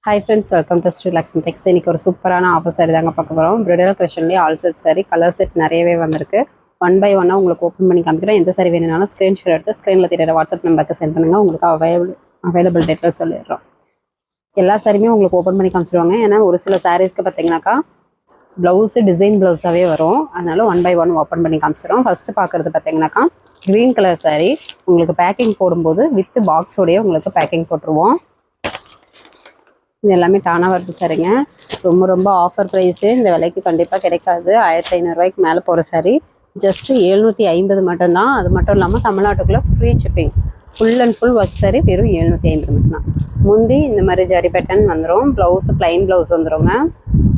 Hi friends, welcome to Sri Lakshmi Tex. இன்னைக்கு ஒரு சூப்பரான ஆஃபர் சாரி தாங்க பார்க்க போகிறோம். பிரைடல் கலெக்ஷன்லேயே all set sari colour set நிறையவே வந்திருக்கு. 1 by 1 உங்களுக்கு ஓப்பன் பண்ணி காமிக்கிறேன். எந்த சாரி வேணும்னாலும் ஸ்க்ரீன்ஷாட் எடுத்து ஸ்க்ரீனில் தெரியுற வாட்ஸ்அப் நம்பருக்கு சென்ட் பண்ணுங்கள். உங்களுக்கு அவைலபிள் டீட்டெயில் சொல்லிடுறோம். எல்லா சாரியுமே உங்களுக்கு ஓப்பன் பண்ணி காமிச்சிருவாங்க. ஏன்னா ஒரு சில சாரீஸ்க்கு பார்த்தீங்கன்னாக்கா ப்ளவுஸு டிசைன் ப்ளவுஸாகவே வரும். அதனால 1 by 1 ஓப்பன் பண்ணி காமிச்சிடும். ஃபஸ்ட்டு பார்க்குறது பார்த்தீங்கன்னாக்கா க்ரீன் கலர் சாரி. உங்களுக்கு பேக்கிங் போடும்போது வித் பாக்ஸோடையே உங்களுக்கு பேக்கிங் போட்டுருவோம். இது எல்லாமே டானா ஒர்க் சாரிங்க. ரொம்ப ஆஃபர் ப்ரைஸு. இந்த விலைக்கு கண்டிப்பாக கிடைக்காது. 1500 ரூபாய்க்கு மேலே போகிற சாரி. ஜஸ்ட்டு 750 மட்டும்தான். அது மட்டும் இல்லாமல் தமிழ்நாட்டுக்குள்ளே free shipping. Full and full work sorry வெறும் 750 மட்டும்தான். முந்தி இந்த மாதிரி ஜரி பேட்டர்ன் வந்துடும். ப்ளவுஸு ப்ளைன் ப்ளவுஸ் வந்துடுங்க.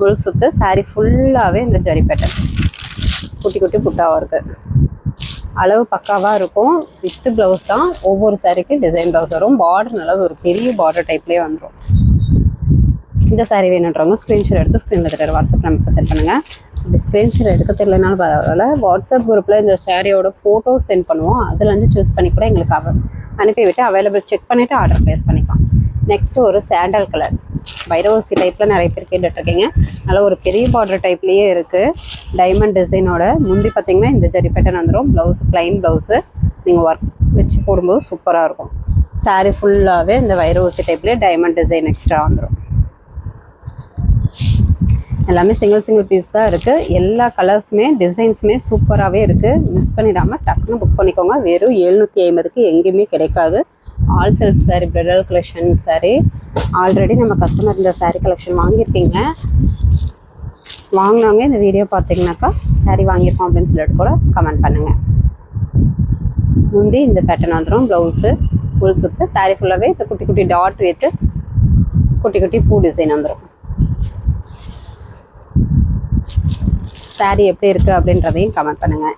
ஃபுல் சுற்று சாரி ஃபுல்லாகவே இந்த ஜரி பேட்டர்ன் குட்டி குட்டி புட்டாவாக இருக்குது. அளவு பக்காவாக இருக்கும். வித்து ப்ளவுஸ் தான். ஒவ்வொரு சாரிக்கும் டிசைன் ப்ளவுஸ் வரும். பார்டர் நல்லா ஒரு பெரிய பார்டர் டைப்லேயே வந்துடும். இந்த சாரி வேணுன்றவங்க ஸ்க்ரீன்ஷாட் எடுத்து ஸ்க்ரீனில் தெரியுற வாட்ஸ்அப் நம்பருக்கு சென்ட் பண்ணுங்கள். இப்படி ஸ்க்ரீன்ஷாட் எடுக்க தெரியலனாலும் பரவாயில்ல. வாட்ஸ்அப் குரூப்பில் இந்த சாரியோட ஃபோட்டோ சென்ட் பண்ணுவோம். அதுலேருந்து சூஸ் பண்ணி கூட எங்களுக்கு அனுப்பிவிட்டு அவைலபிள் செக் பண்ணிவிட்டு ஆர்டர் ப்ளேஸ் பண்ணிக்கலாம். நெக்ஸ்ட்டு ஒரு சாண்டல் கலர் வைரவசி டைப்பில் நிறைய பேர் கேட்டுட்ருக்கீங்க. நல்லா ஒரு பெரிய பார்டர் டைப்லேயே இருக்குது. டைமண்ட் டிசைனோட முந்தி பார்த்திங்கன்னா இந்த ஜரி பேட்டர்ன் வந்துடும். ப்ளவுஸு ப்ளைன் ப்ளவுஸு நீங்கள் ஒர்க் வச்சு போடும்போது சூப்பராக இருக்கும். சாரி ஃபுல்லாகவே இந்த வைரவசி டைப்லேயே டைமண்ட் டிசைன் எக்ஸ்ட்ரா வந்துடும். எல்லாமே சிங்கிள் பீஸ் தான் இருக்குது. எல்லா கலர்ஸுமே டிசைன்ஸுமே சூப்பராகவே இருக்குது. மிஸ் பண்ணிடாமல் டக்குன்னு புக் பண்ணிக்கோங்க. வெறும் 750க்கு எங்கேயுமே கிடைக்காது. All self sorry bridal collection sorry. Already நம்ம கஸ்டமர் இந்த சாரீ கலெக்ஷன் வாங்கியிருக்கீங்க. வாங்கினவங்க இந்த வீடியோ பார்த்தீங்கன்னாக்கா சாரீ வாங்கியிருக்கோம் அப்படின்னு சொல்லிட்டு கூட கமெண்ட் பண்ணுங்கள். முந்தி இந்த பேட்டர்ன் வந்துடும். ப்ளவுஸு ஃபுல் சுற்று சாரீ ஃபுல்லாகவே இந்த குட்டி குட்டி டாட் வச்சு குட்டி குட்டி பூ டிசைன் வந்துடும். சாரீ எப்படி இருக்குது அப்படின்றதையும் கமெண்ட் பண்ணுங்கள்.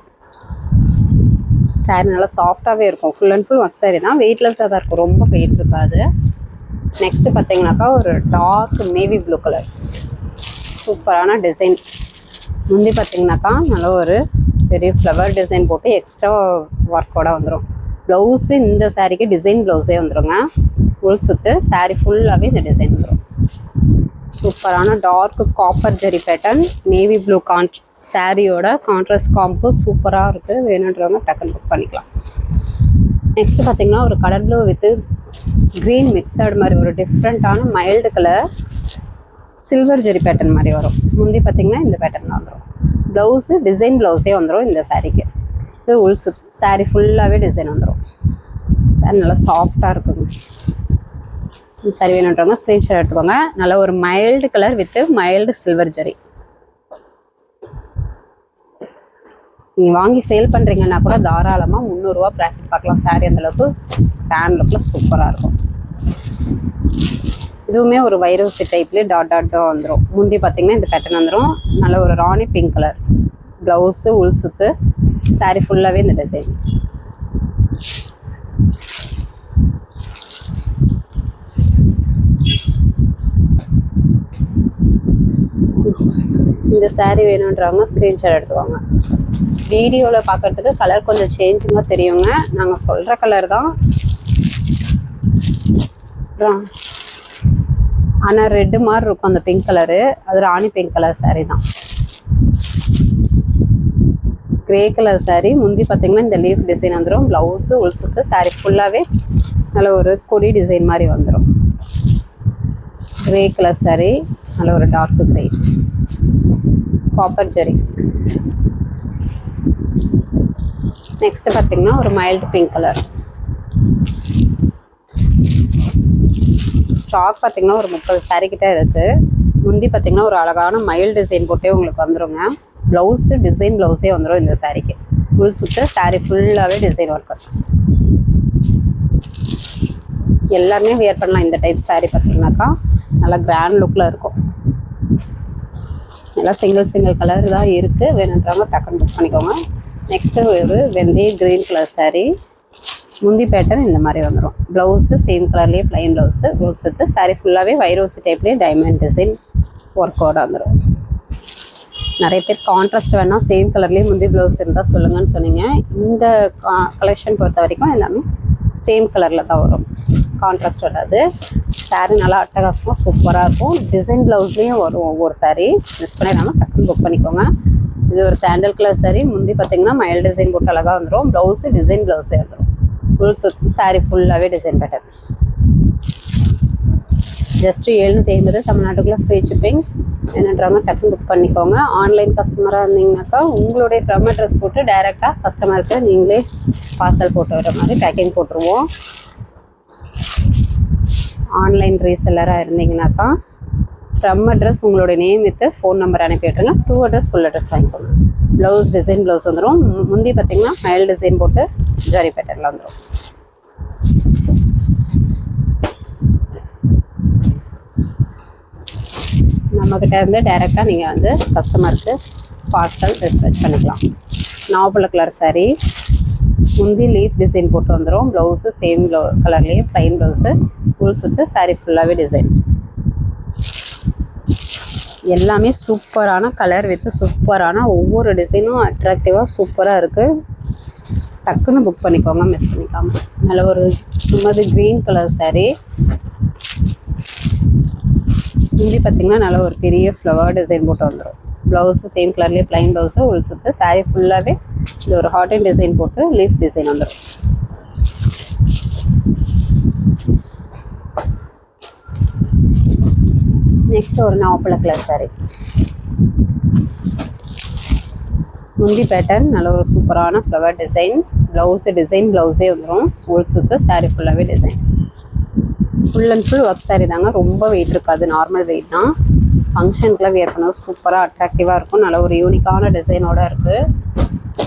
சாரீ நல்லா சாஃப்டாகவே இருக்கும். Full and full work sari தான். வெயிட்லெஸ்ஸாக தான் இருக்கும். ரொம்ப வெயிட் இருக்காது. நெக்ஸ்ட்டு பார்த்தீங்கன்னாக்கா ஒரு டார்க் நேவி ப்ளூ கலர் சூப்பரான டிசைன். முந்தி பார்த்தீங்கன்னாக்கா நல்லா ஒரு பெரிய ஃப்ளவர் டிசைன் போட்டு எக்ஸ்ட்ரா ஒர்க்கோடு வந்துடும். ப்ளவுஸு இந்த சாரீக்கு டிசைன் ப்ளவுஸே வந்துடுங்க. ஃபுல் சுற்று சாரீ ஃபுல்லாகவே இந்த டிசைன் வந்துடும். சூப்பரான டார்க் காப்பர் ஜெரி பேட்டர்ன் நேவி ப்ளூ சாரியோட கான்ட்ராஸ்ட் காம்போ சூப்பராக இருக்குது. வேணுன்றவங்க டக்குன்னு புக் பண்ணிக்கலாம். நெக்ஸ்ட்டு பார்த்தீங்கன்னா ஒரு colour blue with green mixed மாதிரி ஒரு டிஃப்ரெண்ட்டான மைல்டு கலர் சில்வர் ஜெரி பேட்டர்ன் மாதிரி வரும். முந்தி பார்த்திங்கன்னா இந்த பேட்டர்ன் வந்துடும். ப்ளவுஸு டிசைன் ப்ளவுஸே வந்துடும் இந்த சாரீக்கு. இது உள் சுத் சாரீ ஃபுல்லாகவே டிசைன் வந்துடும். சாரி நல்லா சாஃப்டாக இருக்குங்க. சாரி வேணுன்றவங்க ஸ்க்ரீன்ஷாட் எடுத்துக்கோங்க. நல்லா ஒரு mild colour with mild silver zari. நீங்கள் வாங்கி சேல் பண்ணுறீங்கன்னா கூட தாராளமாக 300 ரூபா ப்ராஃபிட் பார்க்கலாம். சாரீ அந்தளவுக்கு டேன் லுக்கில் சூப்பராக இருக்கும். இதுவுமே ஒரு வைரோசி டைப்லேயே டாட் வந்துடும். முந்தி பார்த்திங்கன்னா இந்த பேட்டர்ன் வந்துடும். நல்ல ஒரு ராணி பிங்க் கலர் ப்ளவுஸு உள் சுற்று சாரீ ஃபுல்லாகவே இந்த டிசைன். இந்த சாரீ வேணுன்றவங்க ஸ்க்ரீன்ஷாட் எடுத்துவாங்க. வீடியோவில் பார்க்குறதுக்கு கலர் கொஞ்சம் சேஞ்சிங்காக தெரியுங்க. நாங்கள் சொல்கிற கலர் தான். ஆனால் ரெட்டு மாதிரி இருக்கும் அந்த பிங்க் கலரு. அது ராணி பிங்க் கலர் சாரீ தான். Grey colour sari. முந்தி பார்த்திங்கன்னா இந்த லீஃப் டிசைன் வந்துடும். ப்ளவுஸு உள் சுற்று சாரீ ஃபுல்லாகவே நல்ல ஒரு கொடி டிசைன் மாதிரி வந்துடும். க்ரே கலர் சாரீ நல்ல ஒரு டார்க் க்ரே காப்பர் ஜெரி. நெக்ஸ்ட்டு பார்த்திங்கன்னா ஒரு மைல்டு பிங்க் கலர். ஸ்டாக் பார்த்திங்கன்னா ஒரு 30 சாரீ கிட்டே இருக்குது. முந்தி பார்த்திங்கன்னா ஒரு அழகான மைல்டு டிசைன் போட்டே உங்களுக்கு வந்துடுங்க. ப்ளவுஸு டிசைன் ப்ளவுஸே வந்துடும் இந்த சாரீக்கு. ஃபுல் சுற்று சாரீ ஃபுல்லாகவே டிசைன் ஒர்க்கு. எல்லாமே வியர் பண்ணலாம். இந்த டைப் சாரீ பார்த்திங்கனாக்கா நல்லா கிராண்ட் லுக்கில் இருக்கும். எல்லாம் சிங்கிள் கலர் தான் இருக்குது. வேணுன்றவங்க டக்குன்னு புக் பண்ணிக்கோங்க. நெக்ஸ்ட்டு ஒரு வெந்தய க்ரீன் கலர் சாரீ. முந்தி பேட்டர்ன் இந்த மாதிரி வந்துடும். ப்ளவுஸு சேம் கலர்லேயே ப்ளைன் ப்ளவுஸு ரோட் சுற்று சாரீ ஃபுல்லாகவே வைரோசி டைப்லேயே டைமண்ட் டிசைன் ஒர்க்கோடு வந்துடும். நிறைய பேர் கான்ட்ராஸ்ட் வேணால் சேம் கலர்லேயே முந்தி ப்ளவுஸ் இருந்தால் சொல்லுங்கன்னு சொன்னீங்க. இந்த கலெக்ஷன் பொறுத்த வரைக்கும் எல்லாமே சேம் கலரில் தான் வரும். கான்ட்ராஸ்ட் வராது. சாரீ நல்லா அட்டகாசமாக சூப்பராக இருக்கும். டிசைன் ப்ளவுஸ்லேயும் வரும் ஒவ்வொரு சாரீ. மிஸ் பண்ணிடாமல் டக்குன்னு புக் பண்ணிக்கோங்க. இது ஒரு சாண்டல் கலர் சாரீ. முந்தி பார்த்தீங்கன்னா மயில் டிசைன் போட்டு அழகாக வந்துடும். ப்ளவுஸு டிசைன் ப்ளவுஸே வந்துடும். ஃபுல் சுற்றி சாரீ ஃபுல்லாகவே டிசைன் பேட்டர்ன். ஜஸ்ட்டு 750 தமிழ்நாட்டுக்குள்ளே ஃப்ரீ ஷிப்பிங். என்னன்றாங்க டக்குன்னு புக் பண்ணிக்கோங்க. ஆன்லைன் கஸ்டமராக இருந்தீங்கன்னாக்கா உங்களுடைய ஃப்ரம் அட்ரஸ் போட்டு டைரெக்டாக கஸ்டமருக்கு நீங்களே பார்சல் போட்டு வர மாதிரி பேக்கிங் போட்டுருவோம். ஆன்லைன் ரீசெல்லராக இருந்தீங்கன்னாக்கா ஃப்ரம் அட்ரஸ் உங்களோட நேம் வித்து ஃபோன் நம்பர் அனுப்பி விட்டுருங்க. 2 அட்ரஸ் ஃபுல் அட்ரஸ் வாங்கிக்கோங்க. ப்ளவுஸ் டிசைன் ப்ளவுஸ் வந்துடும். முந்தி பார்த்தீங்கன்னா மயில் டிசைன் போட்டு ஜரி பேட்டர்னில் வந்துடும். நம்மக்கிட்ட இருந்து டைரெக்டாக நீங்கள் வந்து கஸ்டமருக்கு பார்சல் டிஸ்பேச் பண்ணிக்கலாம். நாவப்பழ கலர் சாரீ. முந்தி லீஃப் டிசைன் போட்டு வந்துடும். ப்ளவுஸு சேம் கலர்லேயே ப்ளைன் ப்ளவுஸு. ஃபுல் சுற்று சாரீ ஃபுல்லாகவே டிசைன். எல்லாமே சூப்பரான கலர் வித்து சூப்பரான ஒவ்வொரு டிசைனும் அட்ராக்டிவாக சூப்பராக இருக்குது. டக்குன்னு புக் பண்ணிக்கோங்க, மிஸ் பண்ணிக்காமல். நல்ல ஒரு சும்மாது க்ரீன் கலர் சாரீ. முந்தி பார்த்திங்கன்னா நல்ல ஒரு பெரிய ஃப்ளவர் டிசைன் போட்டு வந்துடும். ப்ளவுஸு சேம் கலர்லேயே ப்ளைன் ப்ளவுஸு. உள் சுற்று சாரீ ஃபுல்லாகவே இது ஒரு ஹார்ட் அண்ட் டிசைன் போட்டு லீஃப் டிசைன் வந்துடும். நெக்ஸ்ட் ஒரு நாவப்பழ கலர் சாரீ. முந்தி பேட்டர்ன் நல்ல ஒரு சூப்பரான ஃப்ளவர் டிசைன். ப்ளவுஸு டிசைன் ப்ளவுஸே வந்துடும். உள் சுற்று சாரீ ஃபுல்லாகவே design. Full and full work sari தாங்க. ரொம்ப வெயிட் இருக்காது, நார்மல் வெயிட் தான். ஃபங்க்ஷனுக்குலாம் வியர் பண்ணது சூப்பராக அட்ராக்டிவாக இருக்கும். நல்ல ஒரு யூனிக்கான டிசைனோடு இருக்குது.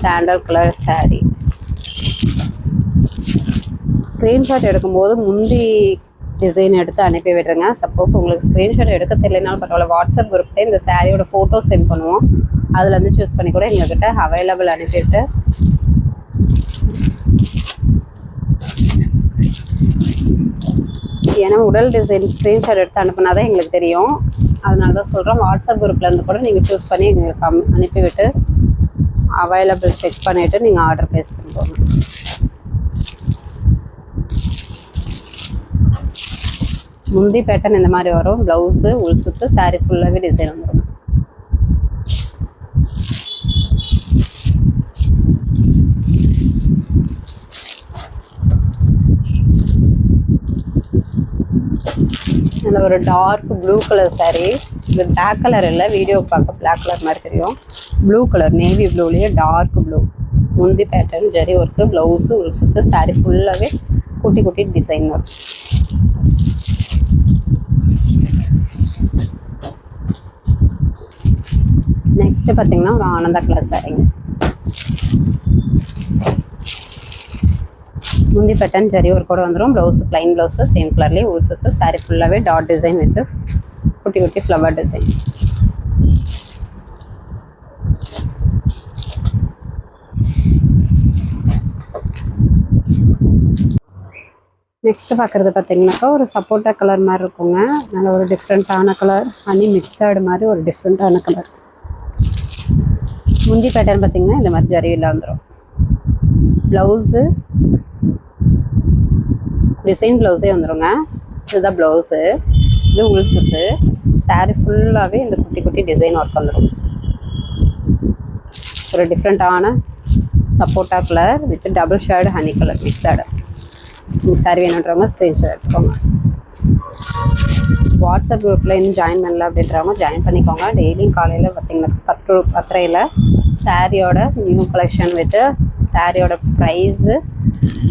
Sandal colour sari. ஸ்க்ரீன்ஷாட் எடுக்கும்போது முந்தி டிசைன் எடுத்து அனுப்பி விடுறேங்க. சப்போஸ் உங்களுக்கு ஸ்க்ரீன்ஷாட் எடுக்க தெரியலனாலும் பரவாயில்ல, வாட்ஸ்அப் குரூப்லேயே இந்த சாரியோட ஃபோட்டோ சென்ட் பண்ணுவோம். அதுலேருந்து சூஸ் பண்ணி கூட எங்கள்கிட்ட அவைலபிள் அனுப்பிவிட்டு ஏன்னா உடல் டிசைன் ஸ்க்ரீன்ஷாட் எடுத்து அனுப்புனா தான் எங்களுக்கு தெரியும். அதனால தான் சொல்கிறோம். வாட்ஸ்அப் குரூப்லேருந்து கூட நீங்கள் சூஸ் பண்ணி எங்களுக்கு அனுப்பிவிட்டு அவைலபிள் செக் பண்ணிவிட்டு நீங்கள் ஆர்டர் ப்ளேஸ் பண்ணிக்கோங்க. முந்தி பேட்டர்ன் இந்த மாதிரி வரும். ப்ளவுஸு உள் சுற்று சாரீ ஃபுல்லாகவே டிசைன் வந்துடும். அதில் ஒரு டார்க் ப்ளூ கலர் சாரீ. இது பிளாக் கலர் இல்லை, வீடியோக்கு பார்க்க பிளாக் கலர் மாதிரி தெரியும். ப்ளூ கலர், நேவி ப்ளூலேயே டார்க் ப்ளூ. முந்தி பேட்டர்ன் ஜரி ஒர்க்கு. ப்ளவுஸு உள் சுற்று சாரீ ஃபுல்லாகவே குட்டி குட்டி டிசைன் வரும். நெக்ஸ்ட்டு பார்த்தீங்கன்னா ஒரு ஆனந்தா கலர் சாரீங்க. முந்தி பேட்டர்ன் ஜரி ஒர்க் கூட வந்துடும். ப்ளவுஸு ப்ளைன் ப்ளவுஸு சேம் கலர்லேயே உள் சுற்று சாரீ ஃபுல்லாகவே டாட் டிசைன் வித்து குட்டி குட்டி ஃப்ளவர் டிசைன். நெக்ஸ்ட்டு பார்க்குறது பார்த்தீங்கன்னாக்கா ஒரு சப்போட்டா கலர் மாதிரி இருக்குங்க. நல்ல ஒரு டிஃப்ரெண்ட்டான கலர். ஹனி மிக்சடு மாதிரி ஒரு டிஃப்ரெண்ட்டான கலர். முந்தி பேட்டர்ன் பார்த்தீங்கன்னா இந்த மாதிரி ஜரியில் வந்துடும். ப்ளவுஸு டிசைன் ப்ளவுஸே வந்துடுங்க. இதுதான் ப்ளவுஸு. இது உள் சுற்று. சாரீ ஃபுல்லாகவே இந்த குட்டி குட்டி டிசைன் ஒர்க் வந்துடும். ஒரு டிஃப்ரெண்ட்டான சப்போட்டா colour with double shade honey colour mixed. உங்களுக்கு சாரீ வேணுன்றவங்க ஸ்க்ரீன்ஷாட் எடுத்துக்கோங்க. வாட்ஸ்அப் குரூப்பில் இன்னும் ஜாயின் பண்ணல அப்படின்றவங்க ஜாயின் பண்ணிக்கோங்க. டெய்லியும் காலையில் பார்த்தீங்கன்னா 10 to 10:30 சாரியோட நியூ கலெக்ஷன் வித்து சாரியோட ப்ரைஸு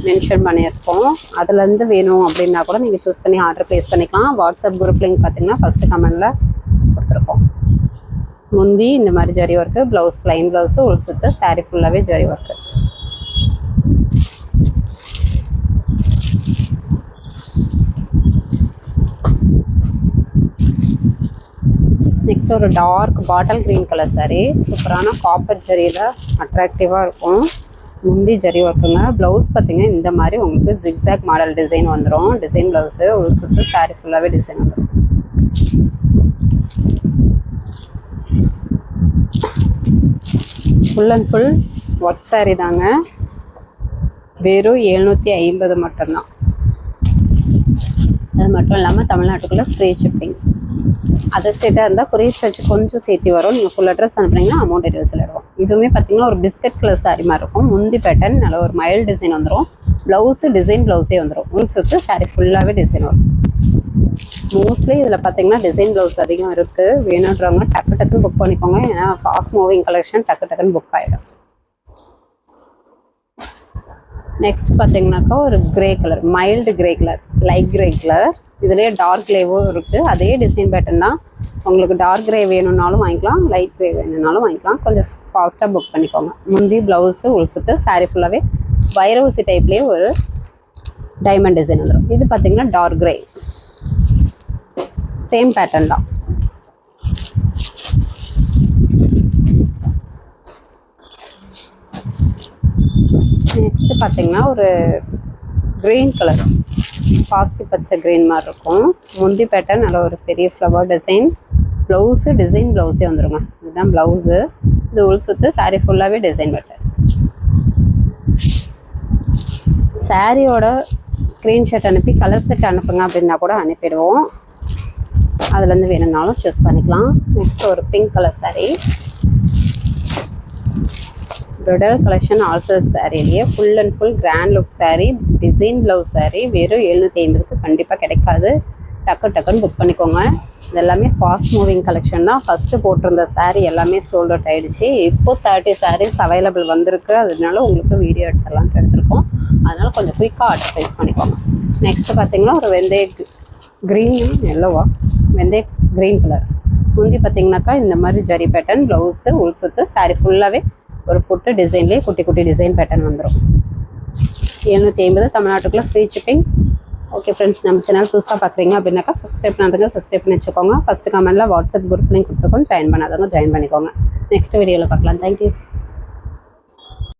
மென்ஷன் பண்ணியிருக்கோம். அதுலேருந்து வேணும் அப்படின்னா கூட நீங்கள் சூஸ் பண்ணி ஆர்டர் ப்ளேஸ் பண்ணிக்கலாம். வாட்ஸ்அப் குரூப் லிங்க் பார்த்தீங்கன்னா ஃபஸ்ட்டு கமெண்டில் கொடுத்துருக்கோம். முந்தி இந்த மாதிரி zari work. Blouse plain blouse உள் சுற்று சாரீ ஃபுல்லாகவே ஜரி ஒர்க்கு. நெக்ஸ்ட் ஒரு dark bottle green colour sari. சூப்பரான காப்பர் ஜரியில் அட்ராக்டிவாக இருக்கும். முந்தி ஜரி ஒர்க்குங்க. ப்ளவுஸ் பார்த்தீங்கன்னா இந்த மாதிரி உங்களுக்கு ஜிக்ஸாக் மாடல் டிசைன் வந்துடும். டிசைன் ப்ளவுஸு உள் சுற்று சாரீ ஃபுல்லாகவே டிசைன் வந்துடும். Full and full work sari தாங்க. வெறும் 750 மட்டும்தான். அது மட்டும் இல்லாமல் தமிழ்நாட்டுக்குள்ளே ஃப்ரீ ஷிப்பிங். அதர் ஸ்டேட்டாக இருந்தால் கொரியர் சார்ஜ் கொஞ்சம் சேர்த்து வரும். நீங்கள் ஃபுல் அட்ரஸ் அனுப்புனீங்கன்னா அமௌண்ட் டீட்டெயில் சொல்லிடுவோம். இதுவுமே பார்த்தீங்கன்னா ஒரு பிஸ்கட் கலர் சாரி மாதிரி இருக்கும். முந்தி பேட்டர்ன் நல்ல ஒரு மைல்டு டிசைன் வந்துடும். ப்ளவுஸு டிசைன் ப்ளவுஸே வந்துடும். உள் சுற்று சாரி ஃபுல்லாகவே டிசைன் வரும். மோஸ்ட்லி இதில் பார்த்தீங்கன்னா டிசைன் ப்ளவுஸ் அதிகம் இருக்குது. வேணுன்றவங்க டக்கு டக்குன்னு புக் பண்ணிக்கோங்க. ஏன்னா ஃபாஸ்ட் மூவிங் கலெக்ஷன் டக்கு டக்குன்னு புக் ஆகிடும். நெக்ஸ்ட் பார்த்தீங்கன்னாக்கா ஒரு grey colour, mild grey colour, light grey colour. இதுலேயே டார்க் கிரேவும் இருக்குது. அதே டிசைன் பேட்டர்ன் தான். உங்களுக்கு டார்க் கிரே வேணும்னாலும் வாங்கிக்கலாம், லைட் கிரே வேணும்னாலும் வாங்கிக்கலாம். கொஞ்சம் ஃபாஸ்ட்டாக புக் பண்ணிக்கோங்க. முந்தி ப்ளவுஸு உள் சுற்று சாரி ஃபுல்லாகவே வைரவசி டைப்லேயே ஒரு டைமண்ட் டிசைன் வந்துடும். இது பார்த்தீங்கன்னா டார்க் கிரே, சேம் பேட்டர்ன் தான். நெக்ஸ்ட்டு பார்த்தீங்கன்னா ஒரு க்ரீன் கலர், பாசி பச்சை க்ரீன் மாதிரி இருக்கும். முந்தி பேட்டர்ன் நல்ல ஒரு பெரிய ஃப்ளவர் டிசைன். ப்ளவுஸு டிசைன் ப்ளவுஸே வந்துடுங்க. இதுதான் ப்ளவுஸு. இது உள் சுற்று சாரீ ஃபுல்லாகவே டிசைன் பேட்டர்ன். சாரியோட ஸ்க்ரீன்ஷாட் அனுப்பி கலர் செட் அனுப்புங்க அப்படின்னா கூட அனுப்பிடுவோம். அதுலேருந்து வேணும்னாலும் சூஸ் பண்ணிக்கலாம். நெக்ஸ்ட் ஒரு pink colour sari, bridal collection all self சாரிலேயே full and full grand look sari, design blouse sari. வெறும் 750க்கு கண்டிப்பாக கிடைக்காது. டக்குன்னு புக் பண்ணிக்கோங்க. இதெல்லாமே ஃபாஸ்ட் மூவிங் கலெக்ஷன் தான். ஃபஸ்ட்டு போட்டிருந்த சாரீ எல்லாமே சோல்ட் அவுட் ஆகிடுச்சு. இப்போது 30 சாரீஸ் அவைலபிள் வந்திருக்கு. அதனால உங்களுக்கு வீடியோ எடுத்துருக்கோம். அதனால் கொஞ்சம் குயிக்காக ஆர்டர் ப்ளேஸ் பண்ணிக்கோங்க. நெக்ஸ்ட்டு பார்த்தீங்கன்னா ஒரு வெந்தய க்ரீன், எல்லோவா வெந்தய க்ரீன் கலர். முந்தி பார்த்தீங்கன்னாக்கா இந்த மாதிரி ஜரி பேட்டர்ன், ப்ளவுஸு உள் சுற்று சாரீ ஃபுல்லாகவே ஒரு புட்டு டிசைன்லேயே குட்டி குட்டி டிசைன் பேட்டர்ன் வந்துடும். 750 தமிழ்நாட்டுக்குள்ளே ஃப்ரீ ஷிப்பிங். ஓகே ஃப்ரெண்ட்ஸ், நம்ம சேனல் புதுசாக பார்க்குறீங்க அப்படின்னாக்கா சப்ஸ்கிரைப் பண்ணாதவங்க சப்ஸ்கிரைப் பண்ணி வச்சுக்கோங்க. ஃபஸ்ட்டு கமெண்ட்டில் வாட்ஸ்அப் குரூப் லிங்க் கொடுத்துருக்கோம். ஜாயின் பண்ணாதவங்க ஜாயின் பண்ணிக்கோங்க. நெக்ஸ்ட் வீடியோவில் பார்க்கலாம். தேங்க்யூ.